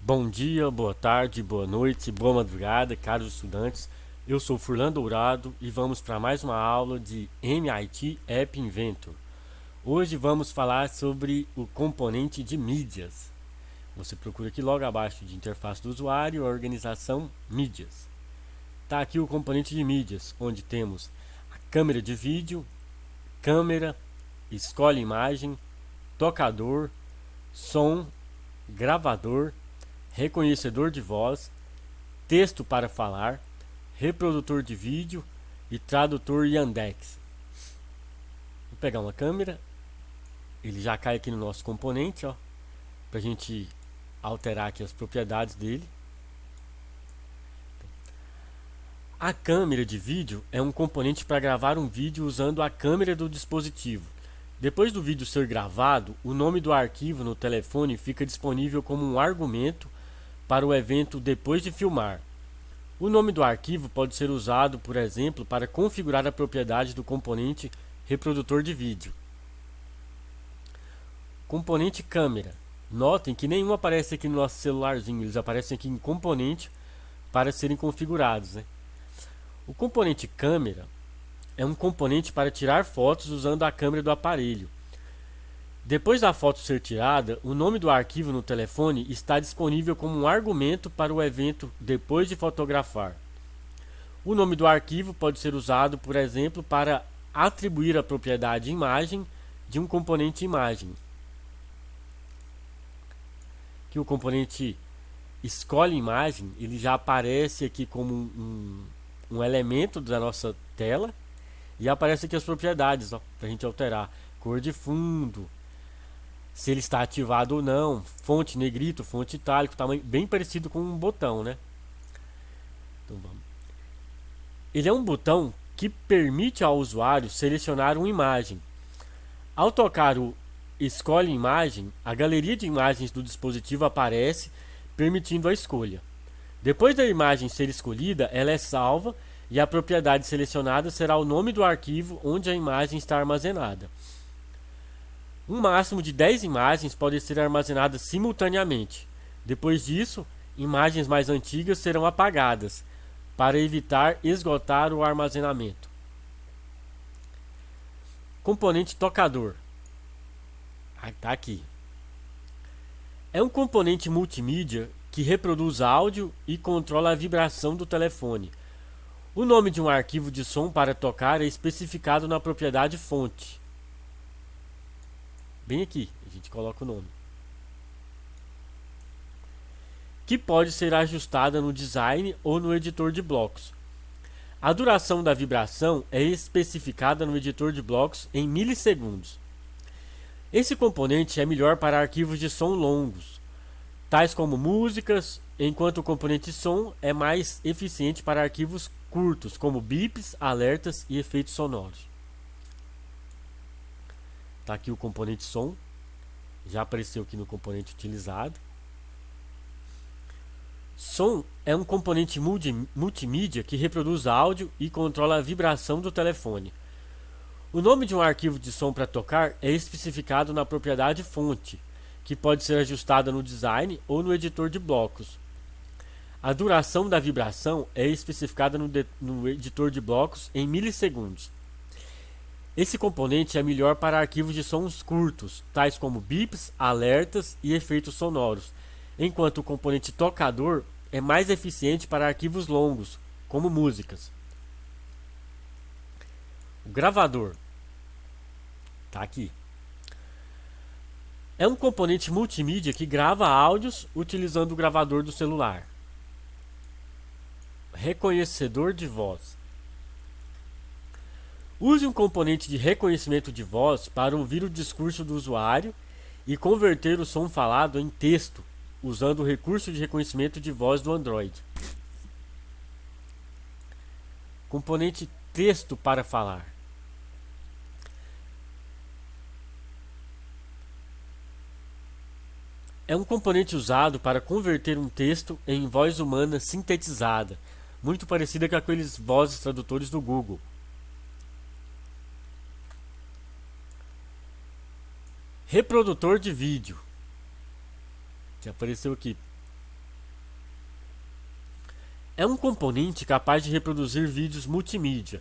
Bom dia, boa tarde, boa noite, boa madrugada, caros estudantes. Eu sou Furlan Dourado e vamos para mais uma aula de MIT App Inventor. Hoje vamos falar sobre o componente de mídias. Você procura aqui logo abaixo de interface do usuário, a organização mídias. Está aqui o componente de mídias, onde temos a câmera de vídeo, câmera, escolhe imagem, tocador, som, gravador, reconhecedor de voz, texto para falar, reprodutor de vídeo e tradutor Yandex. Vou pegar uma câmera, ele já cai aqui no nosso componente, ó, para a gente alterar aqui as propriedades dele. A câmera de vídeo é um componente para gravar um vídeo usando a câmera do dispositivo. Depois do vídeo ser gravado, o nome do arquivo no telefone fica disponível como um argumento para o evento depois de filmar. O nome do arquivo pode ser usado, por exemplo, para configurar a propriedade do componente reprodutor de vídeo. Componente câmera. Notem que nenhum aparece aqui no nosso celularzinho, eles aparecem aqui em componente para serem configurados, né? O componente câmera é um componente para tirar fotos usando a câmera do aparelho. Depois da foto ser tirada, o nome do arquivo no telefone está disponível como um argumento para o evento depois de fotografar. O nome do arquivo pode ser usado, por exemplo, para atribuir a propriedade imagem de um componente imagem. Aqui o componente escolhe imagem, ele já aparece aqui como um elemento da nossa tela e aparece aqui as propriedades para a gente alterar. Cor de fundo, se ele está ativado ou não, fonte negrito, fonte itálico, tamanho bem parecido com um botão, né? Então vamos. Ele é um botão que permite ao usuário selecionar uma imagem. Ao tocar o Escolhe Imagem, a galeria de imagens do dispositivo aparece, permitindo a escolha. Depois da imagem ser escolhida, ela é salva e a propriedade selecionada será o nome do arquivo onde a imagem está armazenada. Um máximo de 10 imagens podem ser armazenadas simultaneamente. Depois disso, imagens mais antigas serão apagadas, para evitar esgotar o armazenamento. Componente tocador. Está aqui. É um componente multimídia que reproduz áudio e controla a vibração do telefone. O nome de um arquivo de som para tocar é especificado na propriedade fonte. Bem aqui, a gente coloca o nome. Que pode ser ajustada no design ou no editor de blocos. A duração da vibração é especificada no editor de blocos em milissegundos. Esse componente é melhor para arquivos de som longos, tais como músicas, enquanto o componente som é mais eficiente para arquivos curtos, como bips, alertas e efeitos sonoros. Está aqui o componente som, já apareceu aqui no componente utilizado. Som é um componente multimídia que reproduz áudio e controla a vibração do telefone. O nome de um arquivo de som para tocar é especificado na propriedade fonte, que pode ser ajustada no design ou no editor de blocos. A duração da vibração é especificada no editor de blocos em milissegundos. Esse componente é melhor para arquivos de sons curtos, tais como bips, alertas e efeitos sonoros, enquanto o componente tocador é mais eficiente para arquivos longos, como músicas. O gravador está aqui. É um componente multimídia que grava áudios utilizando o gravador do celular. Reconhecedor de voz. Use um componente de reconhecimento de voz para ouvir o discurso do usuário e converter o som falado em texto, usando o recurso de reconhecimento de voz do Android. Componente texto para falar. É um componente usado para converter um texto em voz humana sintetizada, muito parecida com aqueles vozes tradutores do Google. Reprodutor de vídeo, que apareceu aqui. É um componente capaz de reproduzir vídeos multimídia.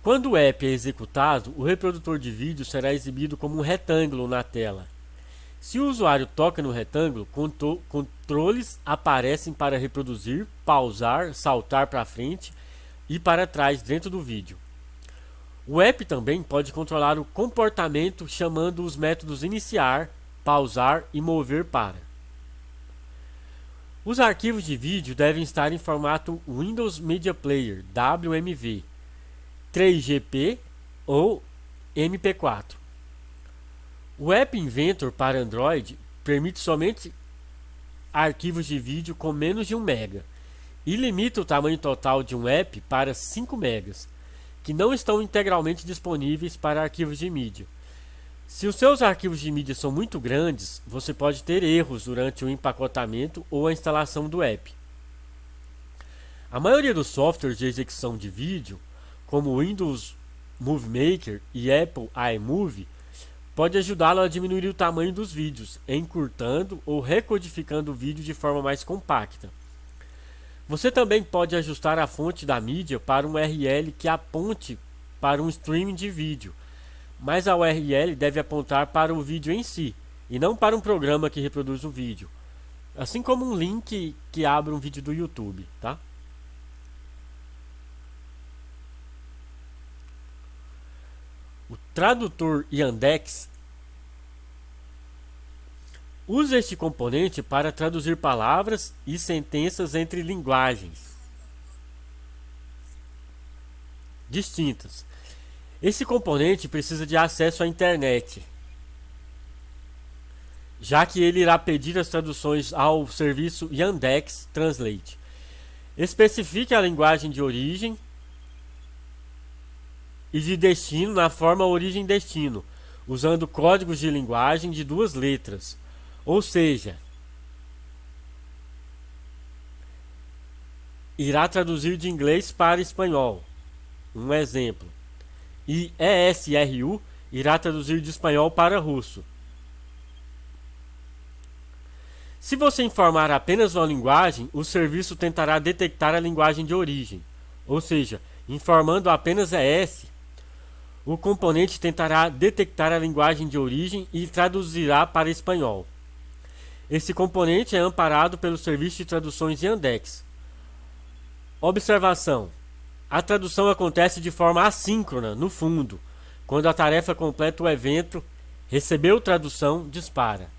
Quando o app é executado, o reprodutor de vídeo será exibido como um retângulo na tela. Se o usuário toca no retângulo, controles aparecem para reproduzir, pausar, saltar para frente e para trás dentro do vídeo. O app também pode controlar o comportamento chamando os métodos iniciar, pausar e mover para. Os arquivos de vídeo devem estar em formato Windows Media Player (WMV), 3GP ou MP4. O App Inventor para Android permite somente arquivos de vídeo com menos de 1 MB e limita o tamanho total de um app para 5 MB, que não estão integralmente disponíveis para arquivos de mídia. Se os seus arquivos de mídia são muito grandes, você pode ter erros durante o empacotamento ou a instalação do app. A maioria dos softwares de execução de vídeo, como o Windows Movie Maker e Apple iMovie, pode ajudá-lo a diminuir o tamanho dos vídeos, encurtando ou recodificando o vídeo de forma mais compacta. Você também pode ajustar a fonte da mídia para um URL que aponte para um streaming de vídeo, mas a URL deve apontar para o vídeo em si, e não para um programa que reproduz o vídeo, assim como um link que abre um vídeo do YouTube, tá? O tradutor Yandex usa este componente para traduzir palavras e sentenças entre linguagens distintas. Esse componente precisa de acesso à internet, já que ele irá pedir as traduções ao serviço Yandex Translate. Especifique a linguagem de origem e de destino na forma origem-destino, usando códigos de linguagem de 2 letras. Ou seja, irá traduzir de inglês para espanhol. Um exemplo. E ESRU irá traduzir de espanhol para russo. Se você informar apenas uma linguagem, o serviço tentará detectar a linguagem de origem. Ou seja, informando apenas ES, o componente tentará detectar a linguagem de origem e traduzirá para espanhol. Esse componente é amparado pelo serviço de traduções Yandex. Observação: a tradução acontece de forma assíncrona, no fundo, quando a tarefa completa o evento recebeu tradução dispara.